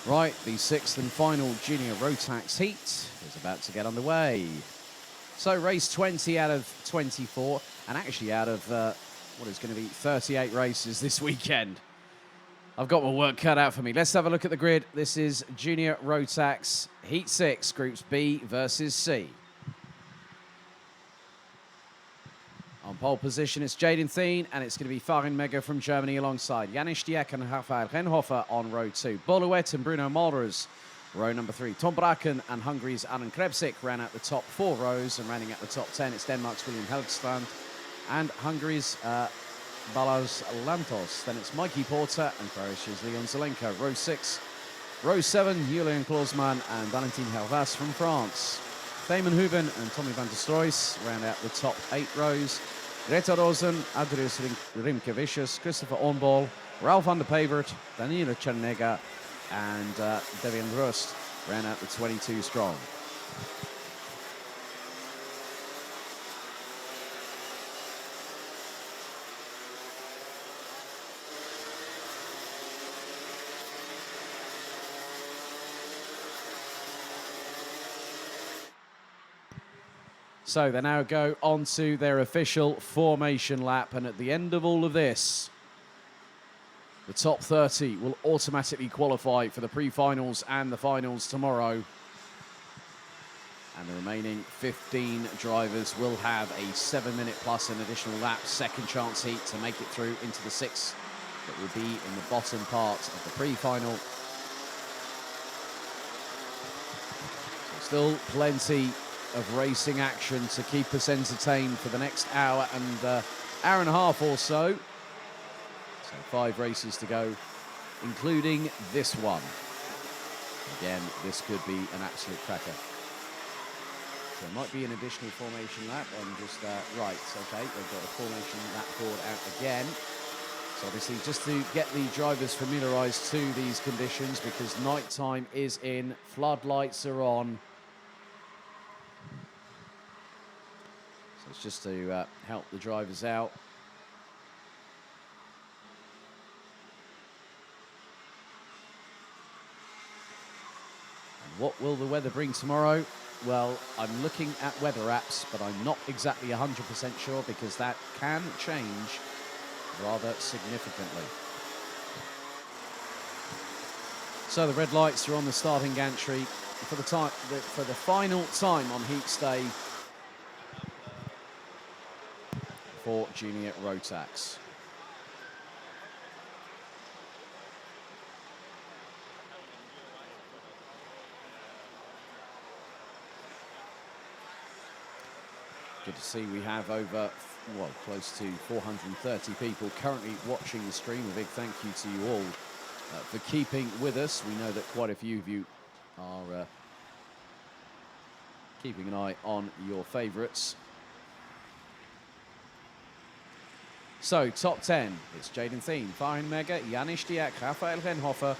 Right, the sixth and final junior Rotax heat is about to get underway. So race 20 out of 24, and actually out of what is going to be 38 races this weekend. I've got my work cut out for me. Let's have a look at the grid. This is junior Rotax heat 6, groups B versus C. On pole position, it's Jaden Thien, and it's going to be Farin Mega from Germany alongside Janis Diek and Rafael Renhofer on row 2. Boluet and Bruno Malders, row number 3. Tom Braken and Hungary's Alan Krebsik ran out the top 4 rows, and rounding out the top 10, it's Denmark's William Helgstrand and Hungary's Balazs Lantos. Then it's Mikey Porter and Croatia's Leon Zelenko. Row 6. Row 7, Julian Klausmann and Valentin Helvas from France. Damon Huben and Tommy van der Stroys round out the top 8 rows. Greta Rosen, Adrius Rimkevicius, Christopher Ornball, Ralph van der Pevert, Daniela Chernega, and Devian Rust round out the 22 strong. So they now go on to their official formation lap, and at the end of all of this, the top 30 will automatically qualify for the pre-finals and the finals tomorrow. And the remaining 15 drivers will have a 7-minute plus an additional lap second chance heat to make it through into the 6 that will be in the bottom part of the pre-final. So still plenty of racing action to keep us entertained for the next hour and a half or so. So 5 races to go, including this one. Again, this could be an absolute cracker. So there might be an additional formation lap and just, right, okay, they've got a formation lap board out again. So obviously just to get the drivers familiarised to these conditions, because night time is in, floodlights are on. It's just to help the drivers out. And what will the weather bring tomorrow? Well, I'm looking at weather apps, but I'm not exactly 100% sure, because that can change rather significantly. So the red lights are on the starting gantry for the final time on Heats Day for junior Rotax. Good to see we have over, well, close to 430 people currently watching the stream. A big thank you to you all for keeping with us. We know that quite a few of you are keeping an eye on your favourites. So, top 10, it's Jaden Thien, Farin Mega, Janis Diek, Rafael Renhofer,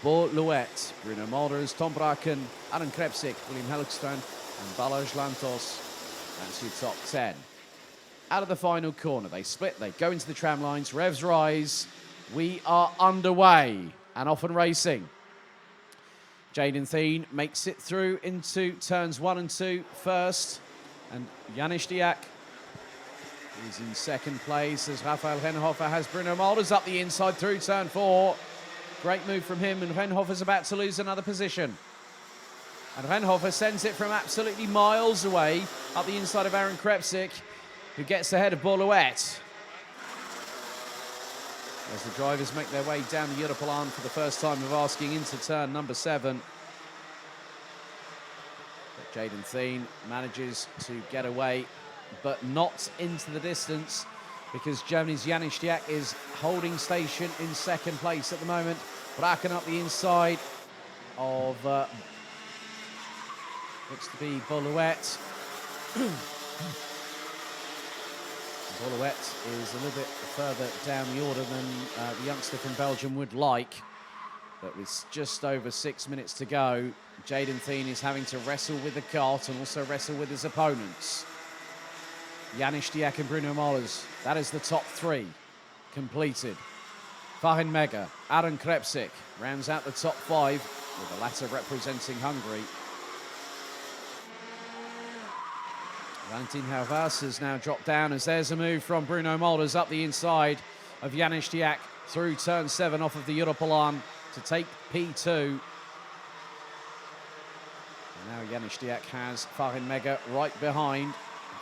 Boluet, Bruno Malders, Tom Braken, Alan Krebsik, William Helgstrand, and Balazs Lantos. That's your top 10. Out of the final corner, they split, they go into the tram lines, revs rise. We are underway and off and racing. Jaden Thien makes it through into turns 1 and 2 first, and Janis Diek is in second place as Rafael Renhofer has Bruno Malders up the inside through turn 4. Great move from him, and Renhofer's about to lose another position. And Renhofer sends it from absolutely miles away up the inside of Aaron Krebsik, who gets ahead of Boluet. As the drivers make their way down the Europlan for the first time of asking into turn number 7. But Jaden Thien manages to get away, but not into the distance, because Germany's Janis Diek is holding station in second place at the moment. Braken up the inside of looks to be Boluet. Boluet is a little bit further down the order than the youngster from Belgium would like. But with just over 6 minutes to go, Jaden Thien is having to wrestle with the cart and also wrestle with his opponents. Janis Diek and Bruno Malders, that is the top 3 completed. Farin Mega, Aaron Krebsik rounds out the top 5. with the latter representing Hungary. Valentin Hauvas has now dropped down as there's a move from Bruno Molders up the inside of Janis Diak through turn 7 off of the Europolan to take P2. And now Janis Diak has Farin Mega right behind.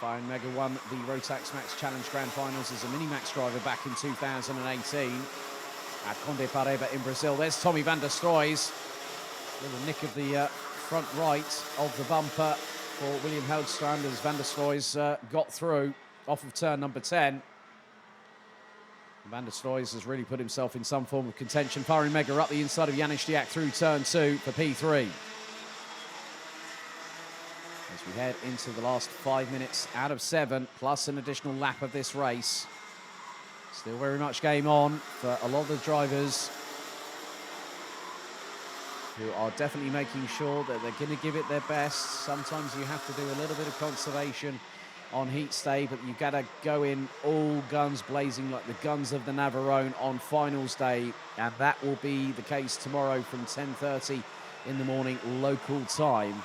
Farin Mega won the Rotax Max Challenge Grand Finals as a Mini-Max driver back in 2018 at Conde Pareba in Brazil. There's Tommy van der Stroys. Little nick of the front right of the bumper for William Heldstrand as van der Stroys got through off of turn number 10. Van der Stroys has really put himself in some form of contention. Farin Mega up the inside of Janis Diak through turn 2 for P3. As we head into the last 5 minutes out of 7, plus an additional lap of this race. Still very much game on for a lot of the drivers who are definitely making sure that they're going to give it their best. Sometimes you have to do a little bit of conservation on heat stay, but you've got to go in all guns blazing like the guns of the Navarone on finals day, and that will be the case tomorrow from 10:30 in the morning local time.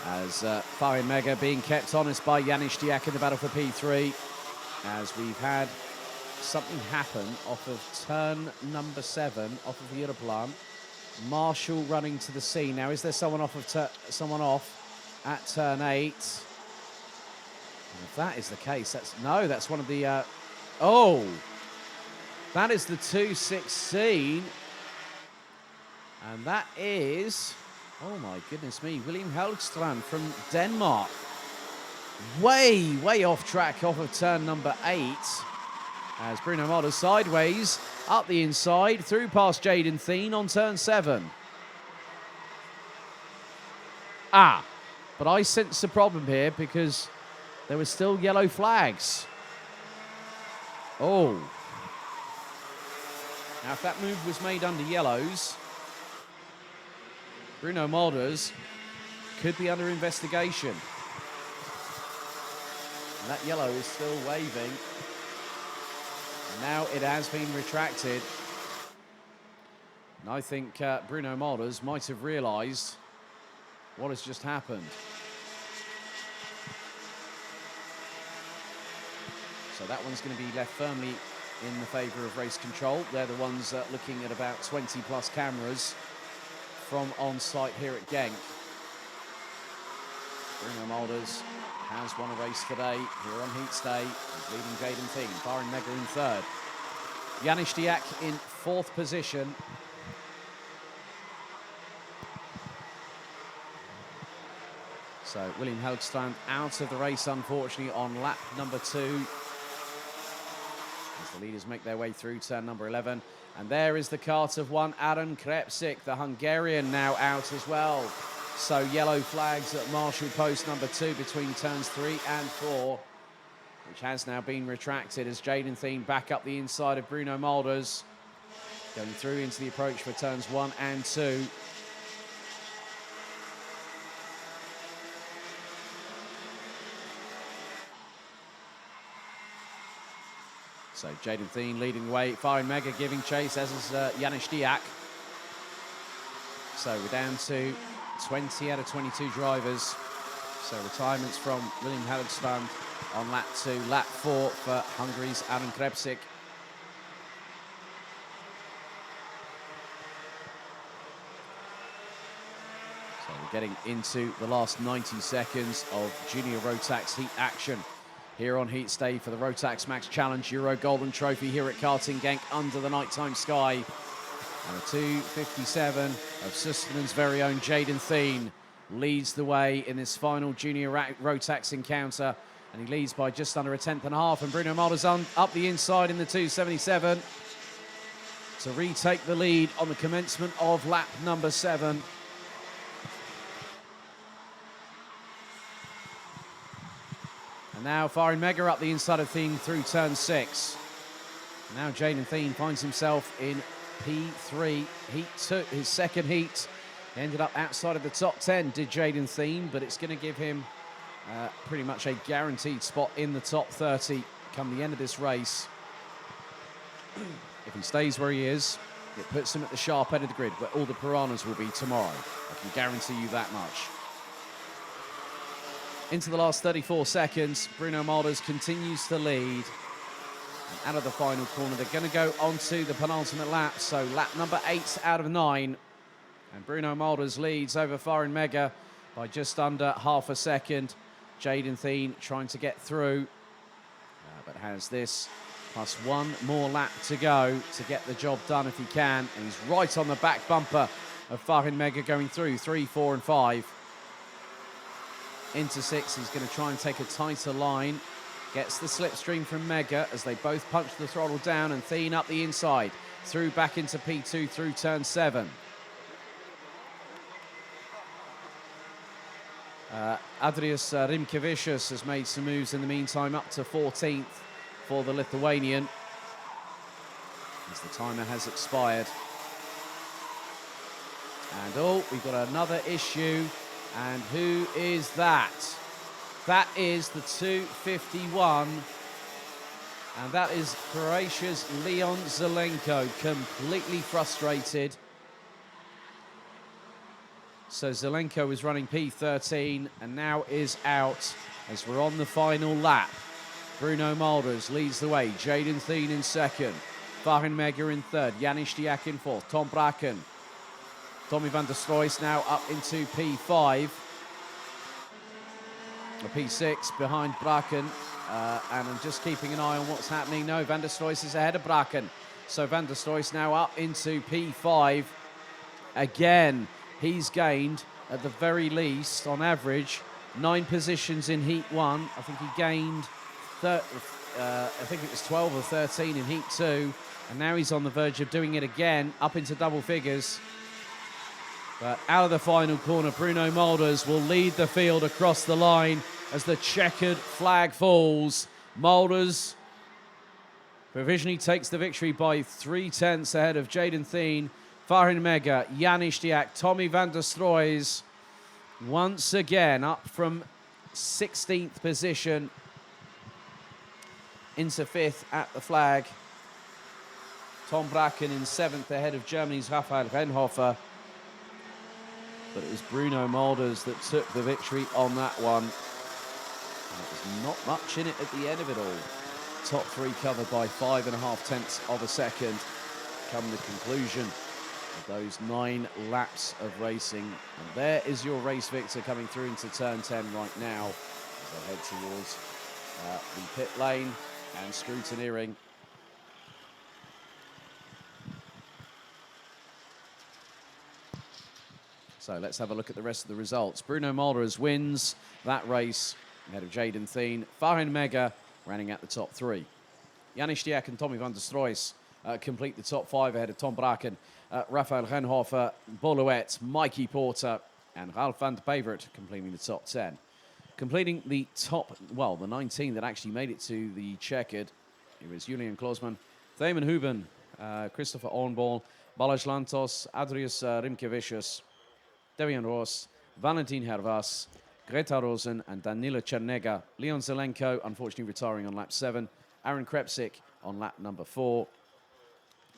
As Farin Mega being kept honest by Janis Diak in the battle for P3, as we've had something happen off of turn number 7, off of the Europlan. Marshall running to the scene. Now, is there someone off at turn 8? And if that is the case, that's one of the... oh! That is the 216. And that is... oh my goodness me, William Heldstrand from Denmark. Way off track off of turn number 8. As Bruno Molders sideways, up the inside, through past Jaden Thien on turn 7. But I sense a problem here because there were still yellow flags. Oh. Now, if that move was made under yellows, Bruno Molders could be under investigation. And that yellow is still waving. And now it has been retracted. And I think Bruno Molders might have realised what has just happened. So that one's going to be left firmly in the favour of race control. They're the ones looking at about 20 plus cameras from on site here at Genk. Bruno Molders has won a race today here on heat stay. He's leading Jaden Thien, Farin Mega in 3rd. Janis Diak in 4th position. So William Heldstrand out of the race, unfortunately, on lap number 2. As the leaders make their way through turn number 11. And there is the cart of one, Aaron Krepsik, the Hungarian, now out as well. So yellow flags at Marshall post number 2 between turns 3 and 4, which has now been retracted as Jaden Thien back up the inside of Bruno Molders, going through into the approach for turns 1 and 2. So Jaden Thien leading the way, Farin Mega giving chase, as is Janis Diak. So we're down to 20 out of 22 drivers. So retirements from William Heldstrand on lap 2. Lap 4 for Hungary's Aaron Krepsik. So we're getting into the last 90 seconds of Junior Rotax heat action here on heat stay for the Rotax Max Challenge Euro Golden Trophy here at Karting Genk under the nighttime sky. And a 2:57 of Susterman's very own Jaden Thien leads the way in this final Junior Rotax encounter. And he leads by just under a 10th and a half. And Bruno Molders up the inside in the 2:77 to retake the lead on the commencement of lap number 7. And now Farin Mega up the inside of Thien through turn 6. Now Jaden Thien finds himself in P3, heat 2, his second heat. He ended up outside of the top 10, did Jaden Thien, but it's going to give him pretty much a guaranteed spot in the top 30 come the end of this race. If he stays where he is, it puts him at the sharp end of the grid, where all the piranhas will be tomorrow. I can guarantee you that much. Into the last 34 seconds, Bruno Malders continues to lead. And out of the final corner, they're going to go onto the penultimate lap. So lap number 8 out of 9. And Bruno Malders leads over Farin Mega by just under half a second. Jaden Thien trying to get through, but has this plus one more lap to go to get the job done if he can. And he's right on the back bumper of Farin Mega going through 3, 4 and 5. Into 6, he's going to try and take a tighter line. Gets the slipstream from Mega as they both punch the throttle down, and Thien up the inside. Through back into P2 through turn 7. Adrius Rimkevicius has made some moves in the meantime, up to 14th for the Lithuanian, as the timer has expired. And oh, we've got another issue. And who is that? That is the 251. And that is Croatia's Leon Zelenko, completely frustrated. So Zelenko is running P13 and now is out as we're on the final lap. Bruno Malders leads the way. Jaden Thien in second. Farin Mega in third. Janis Diak in fourth. Tom Braken. Tommy van der Stroys now up into P5. P6 behind Braken. And I'm just keeping an eye on what's happening. No, van der Stroys is ahead of Braken. So van der Stroys now up into P5. Again, he's gained, at the very least, on average, 9 positions in Heat 1. I think he gained, I think it was 12 or 13 in Heat 2. And now he's on the verge of doing it again, up into double figures. But out of the final corner, Bruno Malders will lead the field across the line as the checkered flag falls. Malders provisionally takes the victory by 3/10 ahead of Jaden Thien, Farin Mega, Janis Diak, Tommy van der Stroys once again up from 16th position into 5th at the flag. Tom Braken in 7th ahead of Germany's Raphael Rennhofer. But it was Bruno Malders that took the victory on that one. And it was not much in it at the end of it all. Top 3 covered by 5.5 tenths of a second come the conclusion of those 9 laps of racing. And there is your race victor coming through into turn 10 right now as they head towards the pit lane and scrutineering. So let's have a look at the rest of the results. Bruno Malders wins that race ahead of Jaden Thien. Farin Mega running at the top 3. Janis Diak and Tommy van der Stroys complete the top 5 ahead of Tom Braken, Raphael Rennhofer, Boluet, Mikey Porter, and Ralf van der Pevert completing the top 10. Completing the top, well, the 19 that actually made it to the checkered, it was Julian Klosman, Thamen Huben, Christopher Ornball, Balázs Lantos, Adrius Rimkevicius, Devian Ross, Valentin Hervas, Greta Rosen, and Danila Chernega. Leon Zelenko, unfortunately retiring on lap 7. Aaron Krepsik on lap number 4.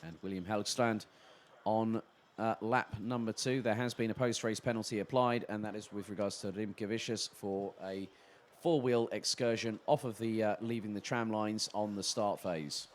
And William Helgstrand on lap number 2. There has been a post-race penalty applied, and that is with regards to Rimkevicius for a 4-wheel excursion off of the leaving the tram lines on the start phase.